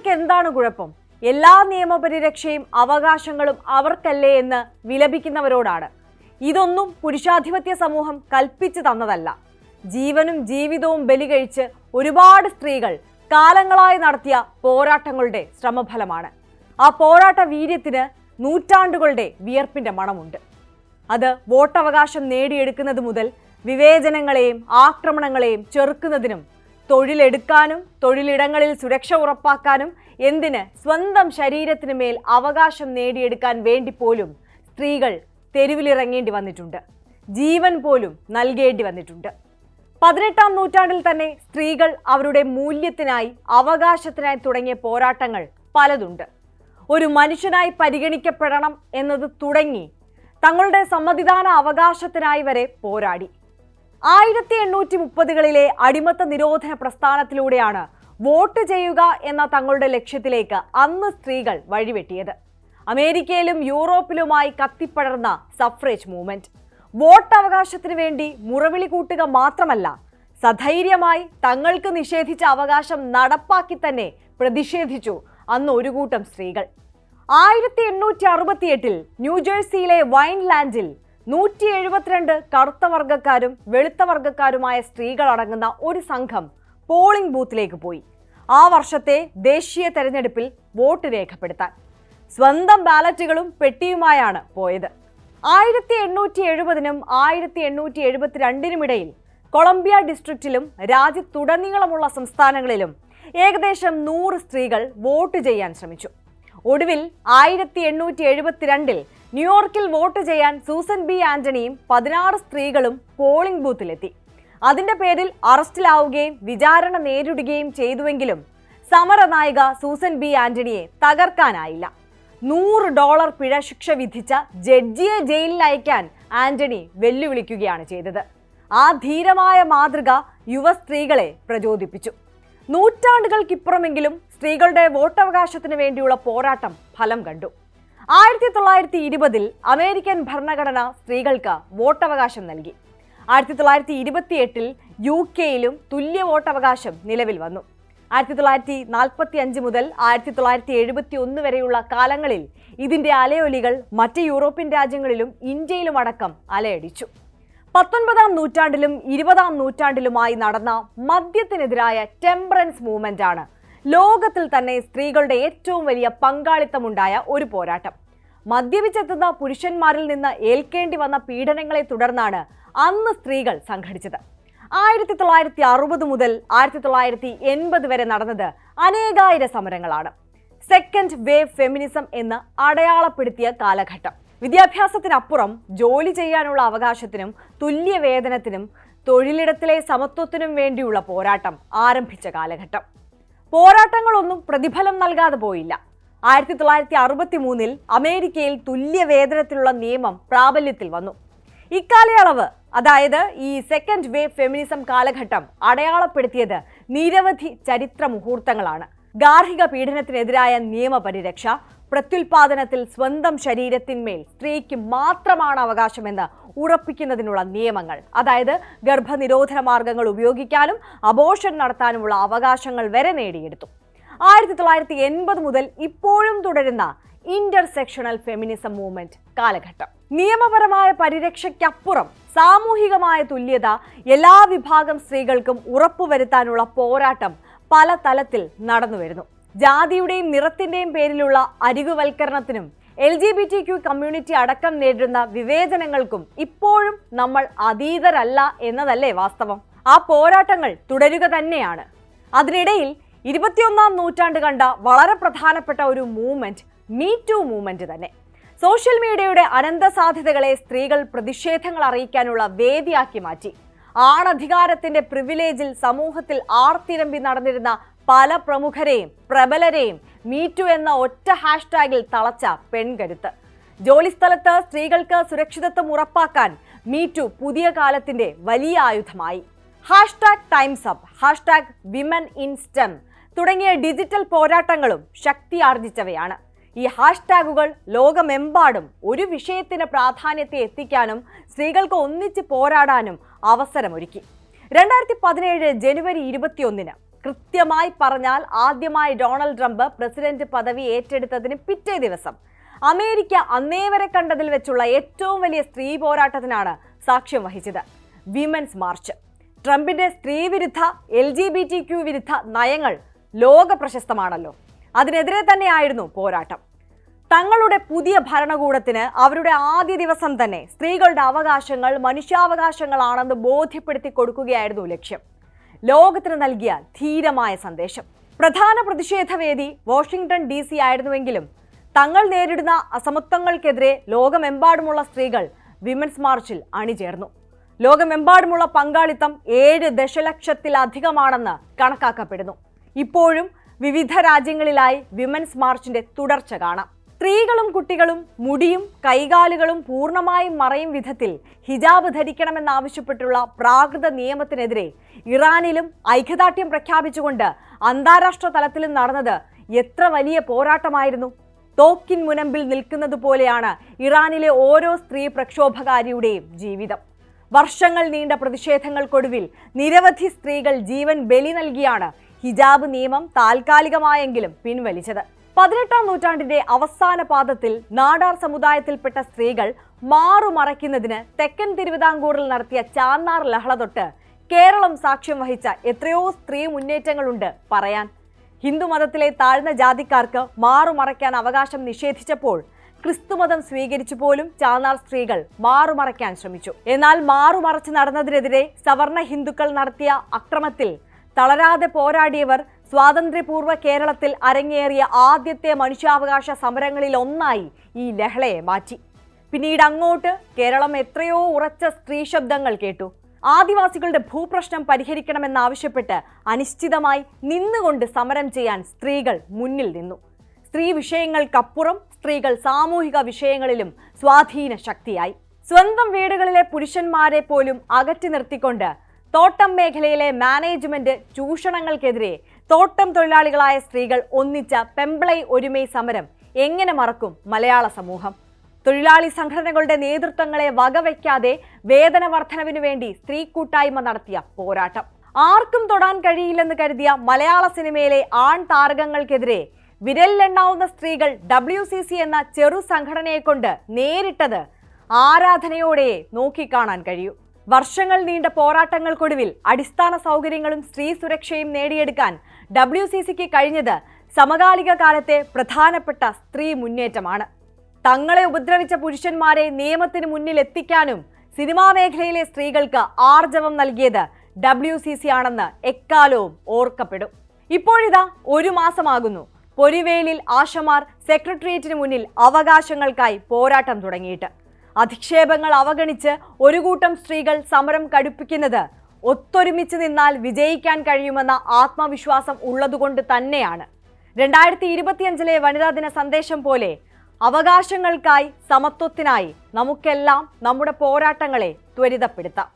സ്ത്രീകൾക്ക് എന്താണ് കുഴപ്പം? എല്ലാ നിയമപരിരക്ഷയും അവകാശങ്ങളും അവർക്കല്ലേ എന്ന് വിലപിക്കുന്നവരോടാണ്. ഇതൊന്നും പുരുഷാധിപത്യ സമൂഹം കൽപ്പിച്ചു തന്നതല്ല. ജീവനും ജീവിതവും ബലികഴിച്ച് ഒരുപാട് സ്ത്രീകൾ കാലങ്ങളായി നടത്തിയ പോരാട്ടങ്ങളുടെ ശ്രമഫലമാണ്. ആ പോരാട്ട വീര്യത്തിന് നൂറ്റാണ്ടുകളുടെ വിയർപ്പിന്റെ മണമുണ്ട്. അത് വോട്ടവകാശം നേടിയെടുക്കുന്നത് മുതൽ വിവേചനങ്ങളെയും ആക്രമണങ്ങളെയും ചെറുക്കുന്നതിനും തൊഴിലെടുക്കാനും തൊഴിലിടങ്ങളിൽ സുരക്ഷ ഉറപ്പാക്കാനും എന്തിന് സ്വന്തം ശരീരത്തിന് മേൽ അവകാശം നേടിയെടുക്കാൻ വേണ്ടി പോലും സ്ത്രീകൾ തെരുവിലിറങ്ങേണ്ടി വന്നിട്ടുണ്ട്. ജീവൻ പോലും നൽകേണ്ടി വന്നിട്ടുണ്ട്. 18-ാം നൂറ്റാണ്ടിൽ തന്നെ സ്ത്രീകൾ അവരുടെ മൂല്യത്തിനായി അവകാശത്തിനായി തുടങ്ങിയ പോരാട്ടങ്ങൾ പലതുണ്ട്. ഒരു മനുഷ്യനായി പരിഗണിക്കപ്പെടണം എന്നത് തുടങ്ങി തങ്ങളുടെ സമ്മതിദാന അവകാശത്തിനായി വരെ പോരാടി. 1830കളിലെ അടിമത്ത നിരോധന പ്രസ്ഥാനത്തിലൂടെയാണ് വോട്ട് ചെയ്യുക എന്ന തങ്ങളുടെ ലക്ഷ്യത്തിലേക്ക് അന്ന് സ്ത്രീകൾ വഴിവെട്ടിയത്. അമേരിക്കയിലും യൂറോപ്പിലുമായി കത്തിപ്പടർന്ന സഫ്രേജ് മൂവ്മെന്റ് വോട്ടവകാശത്തിന് വേണ്ടി മുറവിളി കൂട്ടുക മാത്രമല്ല, സധൈര്യമായി തങ്ങൾക്ക് നിഷേധിച്ച അവകാശം നടപ്പാക്കി തന്നെ പ്രതിഷേധിച്ചു അന്ന് ഒരു കൂട്ടം സ്ത്രീകൾ. 1868 ന്യൂജേഴ്സിയിലെ വൈൻലാൻഡിൽ 172 കറുത്ത വർഗ്ഗക്കാരും വെളുത്ത വർഗ്ഗക്കാരുമായ സ്ത്രീകൾ അടങ്ങുന്ന ഒരു സംഘം പോളിംഗ് ബൂത്തിലേക്ക് പോയി. ആ വർഷത്തെ ദേശീയ തെരഞ്ഞെടുപ്പിൽ വോട്ട് രേഖപ്പെടുത്താൻ സ്വന്തം ബാലറ്റുകളും പെട്ടിയുമായാണ് പോയത്. 1870നും 1872നും ഇടയിൽ കൊളംബിയ ഡിസ്ട്രിക്റ്റിലും രാജ്യത്തുടനീളമുള്ള സംസ്ഥാനങ്ങളിലും ഏകദേശം 100 സ്ത്രീകൾ വോട്ട് ചെയ്യാൻ ശ്രമിച്ചു. ഒടുവിൽ 1872 ന്യൂയോർക്കിൽ വോട്ട് ചെയ്യാൻ സൂസൻ ബി ആന്റണിയും 16 സ്ത്രീകളും പോളിംഗ് ബൂത്തിലെത്തി. അതിന്റെ പേരിൽ അറസ്റ്റിലാവുകയും വിചാരണ നേരിടുകയും ചെയ്തുവെങ്കിലും സമരനായിക സൂസൻ ബി ആന്റണിയെ തകർക്കാനായില്ല. $100 പിഴ ശിക്ഷ വിധിച്ച ജഡ്ജിയെ ജയിലിൽ അയക്കാൻ ആന്റണി വെല്ലുവിളിക്കുകയാണ് ചെയ്തത്. ആ ധീരമായ മാതൃക യുവ സ്ത്രീകളെ പ്രചോദിപ്പിച്ചു. നൂറ്റാണ്ടുകൾക്കിപ്പുറമെങ്കിലും സ്ത്രീകളുടെ വോട്ടവകാശത്തിന് വേണ്ടിയുള്ള പോരാട്ടം ഫലം കണ്ടു. 1920 അമേരിക്കൻ ഭരണഘടന സ്ത്രീകൾക്ക് വോട്ടവകാശം നൽകി. 1928 UK-യിലും തുല്യ വോട്ടവകാശം നിലവിൽ വന്നു. 1945 മുതൽ 1971 വരെയുള്ള കാലങ്ങളിൽ ഇതിന്റെ അലയൊലികൾ മറ്റ് യൂറോപ്യൻ രാജ്യങ്ങളിലും ഇന്ത്യയിലും അടക്കം അലയടിച്ചു. 19-ാം നൂറ്റാണ്ടിലും 20-ാം നൂറ്റാണ്ടിലുമായി നടന്ന മദ്യത്തിനെതിരായ ടെമ്പറൻസ് മൂവ്മെന്റ് ആണ് ലോകത്തിൽ തന്നെ സ്ത്രീകളുടെ ഏറ്റവും വലിയ പങ്കാളിത്തമുണ്ടായ ഒരു പോരാട്ടം. മദ്യപിച്ചെത്തുന്ന പുരുഷന്മാരിൽ നിന്ന് ഏൽക്കേണ്ടി വന്ന പീഡനങ്ങളെ തുടർന്നാണ് അന്ന് സ്ത്രീകൾ സംഘടിച്ചത്. 1960 മുതൽ 1980 വരെ നടന്നത് അനേകായിര സമരങ്ങളാണ്. സെക്കൻഡ് വേവ് ഫെമിനിസം എന്ന് അടയാളപ്പെടുത്തിയ കാലഘട്ടം. വിദ്യാഭ്യാസത്തിനപ്പുറം ജോലി ചെയ്യാനുള്ള അവകാശത്തിനും തുല്യ വേതനത്തിനും തൊഴിലിടത്തിലെ സമത്വത്തിനും വേണ്ടിയുള്ള പോരാട്ടം ആരംഭിച്ച കാലഘട്ടം. പോരാട്ടങ്ങളൊന്നും പ്രതിഫലം നൽകാതെ പോയില്ല. 1963 അമേരിക്കയിൽ തുല്യ വേതനത്തിലുള്ള നിയമം പ്രാബല്യത്തിൽ വന്നു. ഇക്കാലയളവ്, അതായത് ഈ സെക്കൻഡ് വേവ് ഫെമിനിസം കാലഘട്ടം അടയാളപ്പെടുത്തിയത് നിരവധി ചരിത്ര മുഹൂർത്തങ്ങളാണ്. ഗാർഹിക പീഡനത്തിനെതിരായ നിയമപരിരക്ഷ, പ്രത്യുൽപാദനത്തിൽ സ്വന്തം ശരീരത്തിന്മേൽ സ്ത്രീക്ക് മാത്രമാണ് അവകാശമെന്ന് ഉറപ്പിക്കുന്നതിനുള്ള നിയമങ്ങൾ, അതായത് ഗർഭനിരോധന മാർഗങ്ങൾ ഉപയോഗിക്കാനും അബോർഷൻ നടത്താനുമുള്ള അവകാശങ്ങൾ വരെ നേടിയെടുത്തു. 1980 മുതൽ ഇപ്പോഴും തുടരുന്ന ഇന്റർസെക്ഷണൽ ഫെമിനിസം മൂവ്മെന്റ് കാലഘട്ടം. നിയമപരമായ പരിരക്ഷയ്ക്കപ്പുറം സാമൂഹികമായ തുല്യത എല്ലാ വിഭാഗം സ്ത്രീകൾക്കും ഉറപ്പുവരുത്താനുള്ള പോരാട്ടം പല തലത്തിൽ നടന്നുവരുന്നു. ജാതിയുടെയും നിറത്തിന്റെയും പേരിലുള്ള അരികുവൽക്കരണത്തിനും LGBTQ കമ്മ്യൂണിറ്റി അടക്കം നേരിടുന്ന വിവേചനങ്ങൾക്കും ഇപ്പോഴും നമ്മൾ അതീതരല്ല എന്നതല്ലേ വാസ്തവം. ആ പോരാട്ടങ്ങൾ തുടരുക തന്നെയാണ്. അതിനിടയിൽ 21-ാം നൂറ്റാണ്ട് കണ്ട വളരെ പ്രധാനപ്പെട്ട ഒരു മൂവ്മെന്റ് മീ ടു മൂവ്മെന്റ് തന്നെ. സോഷ്യൽ മീഡിയയുടെ അനന്ത സാധ്യതകളെ സ്ത്രീകൾ പ്രതിഷേധങ്ങൾ അറിയിക്കാനുള്ള വേദിയാക്കി മാറ്റി. ആണധികാരത്തിന്റെ പ്രിവിലേജിൽ സമൂഹത്തിൽ ആർത്തിരമ്പി നടന്നിരുന്ന പല പ്രമുഖരെയും പ്രബലരെയും മീറ്റു എന്ന ഒറ്റ ഹാഷ്ടാഗിൽ തളച്ച പെൺകരുത്ത്. ജോലിസ്ഥലത്ത് സ്ത്രീകൾക്ക് സുരക്ഷിതത്വം ഉറപ്പാക്കാൻ മീറ്റു പുതിയ കാലത്തിന്റെ വലിയ ആയുധമായി. #TimesUp, #WomenInSTEM തുടങ്ങിയ ഡിജിറ്റൽ പോരാട്ടങ്ങളും ശക്തിയാർജിച്ചവയാണ്. ഈ ഹാഷ്ടാഗുകൾ ലോകമെമ്പാടും ഒരു വിഷയത്തിന് പ്രാധാന്യത്തെ എത്തിക്കാനും സ്ത്രീകൾക്ക് ഒന്നിച്ച് പോരാടാനും അവസരമൊരുക്കി. 2017 ജനുവരി 21 കൃത്യമായി പറഞ്ഞാൽ ആദ്യമായി ഡൊണാൾഡ് ട്രംപ് പ്രസിഡന്റ് പദവി ഏറ്റെടുത്തതിന് പിറ്റേ ദിവസം അമേരിക്ക അന്നേ വരെ കണ്ടതിൽ വെച്ചുള്ള ഏറ്റവും വലിയ സ്ത്രീ പോരാട്ടത്തിനാണ് സാക്ഷ്യം വഹിച്ചത്. Women's March. ട്രംപിന്റെ സ്ത്രീവിരുദ്ധ LGBTQ വിരുദ്ധ നയങ്ങൾ ലോക പ്രശസ്തമാണല്ലോ. അതിനെതിരെ തന്നെയായിരുന്നു പോരാട്ടം. തങ്ങളുടെ പുതിയ ഭരണകൂടത്തിന് അവരുടെ ആദ്യ ദിവസം തന്നെ സ്ത്രീകളുടെ അവകാശങ്ങൾ മനുഷ്യാവകാശങ്ങളാണെന്ന് ബോധ്യപ്പെടുത്തി കൊടുക്കുകയായിരുന്നു ലക്ഷ്യം. ലോകത്തിന് നൽകിയ ധീരമായ സന്ദേശം. പ്രധാന പ്രതിഷേധവേദി വാഷിംഗ്ടൺ DC ആയിരുന്നുവെങ്കിലും തങ്ങൾ നേരിടുന്ന അസമത്വങ്ങൾക്കെതിരെ ലോകമെമ്പാടുമുള്ള സ്ത്രീകൾ വിമൻസ് മാർച്ചിൽ അണിചേർന്നു. ലോകമെമ്പാടുമുള്ള പങ്കാളിത്തം 7 ദശലക്ഷത്തിലധികമാണെന്ന് കണക്കാക്കപ്പെടുന്നു. ഇപ്പോഴും വിവിധ രാജ്യങ്ങളിലായി വിമൻസ് മാർച്ചിന്റെ തുടർച്ച കാണാം. സ്ത്രീകളും കുട്ടികളും മുടിയും കൈകാലുകളും പൂർണ്ണമായും മറയും വിധത്തിൽ ഹിജാബ് ധരിക്കണമെന്നാവശ്യപ്പെട്ടുള്ള പ്രാകൃത നിയമത്തിനെതിരെ ഇറാനിലും ഐക്യദാർഢ്യം പ്രഖ്യാപിച്ചുകൊണ്ട് അന്താരാഷ്ട്ര തലത്തിലും നടന്നത് എത്ര വലിയ പോരാട്ടമായിരുന്നു. തോക്കിൻ മുനമ്പിൽ നിൽക്കുന്നത് പോലെയാണ് ഇറാനിലെ ഓരോ സ്ത്രീ പ്രക്ഷോഭകാരിയുടെയും ജീവിതം. വർഷങ്ങൾ നീണ്ട പ്രതിഷേധങ്ങൾക്കൊടുവിൽ നിരവധി സ്ത്രീകൾ ജീവൻ ബലി നൽകിയാണ് ഹിജാബ് നിയമം താൽക്കാലികമായെങ്കിലും പിൻവലിച്ചത്. 18-ാം നൂറ്റാണ്ടിന്റെ അവസാന പാദത്തിൽ നാടാർ സമുദായത്തിൽപ്പെട്ട സ്ത്രീകൾ മാറുമറയ്ക്കുന്നതിന് തെക്കൻ തിരുവിതാംകൂറിൽ നടത്തിയ ചാന്നാർ ലഹള തൊട്ട് കേരളം സാക്ഷ്യം വഹിച്ച എത്രയോ സ്ത്രീ മുന്നേറ്റങ്ങളുണ്ട് പറയാൻ. ഹിന്ദുമതത്തിലെ താഴ്ന്ന ജാതിക്കാർക്ക് മാറുമറയ്ക്കാൻ അവകാശം നിഷേധിച്ചപ്പോൾ ക്രിസ്തുമതം സ്വീകരിച്ചു പോലും ചാന്നാർ സ്ത്രീകൾ മാറുമറയ്ക്കാൻ ശ്രമിച്ചു. എന്നാൽ മാറുമറച്ച് നടന്നതിനെതിരെ സവർണ ഹിന്ദുക്കൾ നടത്തിയ അക്രമത്തിൽ തളരാതെ പോരാടിയവർ സ്വാതന്ത്ര്യപൂർവ്വ കേരളത്തിൽ അരങ്ങേറിയ ആദ്യത്തെ മനുഷ്യാവകാശ സമരങ്ങളിൽ ഒന്നായി ഈ ലഹളയെ മാറ്റി. പിന്നീട് അങ്ങോട്ട് കേരളം എത്രയോ ഉറച്ച സ്ത്രീ ശബ്ദങ്ങൾ കേട്ടു. ആദിവാസികളുടെ ഭൂപ്രശ്നം പരിഹരിക്കണമെന്നാവശ്യപ്പെട്ട് അനിശ്ചിതമായി നിന്നുകൊണ്ട് സമരം ചെയ്യാൻ സ്ത്രീകൾ മുന്നിൽ നിന്നു. സ്ത്രീ വിഷയങ്ങൾക്കപ്പുറം സ്ത്രീകൾ സാമൂഹിക വിഷയങ്ങളിലും സ്വാധീന ശക്തിയായി. സ്വന്തം വീടുകളിലെ പുരുഷന്മാരെ പോലും അകറ്റി നിർത്തിക്കൊണ്ട് തോട്ടം മേഖലയിലെ മാനേജ്മെന്റ് ചൂഷണങ്ങൾക്കെതിരെ തോട്ടം തൊഴിലാളികളായ സ്ത്രീകൾ ഒന്നിച്ച പെമ്പിളൈ ഒരുമൈ സമരം എങ്ങനെ മറക്കും മലയാള സമൂഹം? തൊഴിലാളി സംഘടനകളുടെ നേതൃത്വങ്ങളെ വകവയ്ക്കാതെ വേതന വർധനവിനു വേണ്ടി സ്ത്രീ കൂട്ടായ്മ നടത്തിയ പോരാട്ടം. ആർക്കും തൊടാൻ കഴിയില്ലെന്ന് കരുതിയ മലയാള സിനിമയിലെ ആൺ താരകങ്ങൾക്കെതിരെ വിരലിലെണ്ണാവുന്ന സ്ത്രീകൾ WCC എന്ന ചെറു സംഘടനയെ കൊണ്ട് നേരിട്ടത് ആരാധനയോടെ നോക്കിക്കാണാൻ കഴിയൂ. വർഷങ്ങൾ നീണ്ട പോരാട്ടങ്ങൾക്കൊടുവിൽ അടിസ്ഥാന സൗകര്യങ്ങളും സ്ത്രീ സുരക്ഷയും നേടിയെടുക്കാൻ WCCക്ക് കഴിഞ്ഞത് സമകാലിക കാലത്തെ പ്രധാനപ്പെട്ട സ്ത്രീ മുന്നേറ്റമാണ്. തങ്ങളെ ഉപദ്രവിച്ച പുരുഷന്മാരെ നിയമത്തിന് മുന്നിൽ എത്തിക്കാനും സിനിമാ മേഖലയിലെ സ്ത്രീകൾക്ക് ആർജവം നൽകിയത് WCC ആണെന്ന് എക്കാലവും ഓർക്കപ്പെടും. ഇപ്പോഴിതാ 1 മാസമാകുന്നു പൊരിവേലിൽ ആശമാർ സെക്രട്ടേറിയറ്റിന് മുന്നിൽ അവകാശങ്ങൾക്കായി പോരാട്ടം തുടങ്ങിയിട്ട്. അധിക്ഷേപങ്ങൾ അവഗണിച്ച് ഒരു കൂട്ടം സ്ത്രീകൾ സമരം കടുപ്പിക്കുന്നത് ഒത്തൊരുമിച്ച് നിന്നാൽ വിജയിക്കാൻ കഴിയുമെന്ന ആത്മവിശ്വാസം ഉള്ളതുകൊണ്ട് തന്നെയാണ്. 2025 വനിതാ ദിന സന്ദേശം പോലെ അവകാശങ്ങൾക്കായി സമത്വത്തിനായി നമുക്കെല്ലാം നമ്മുടെ പോരാട്ടങ്ങളെ ത്വരിതപ്പെടുത്താം.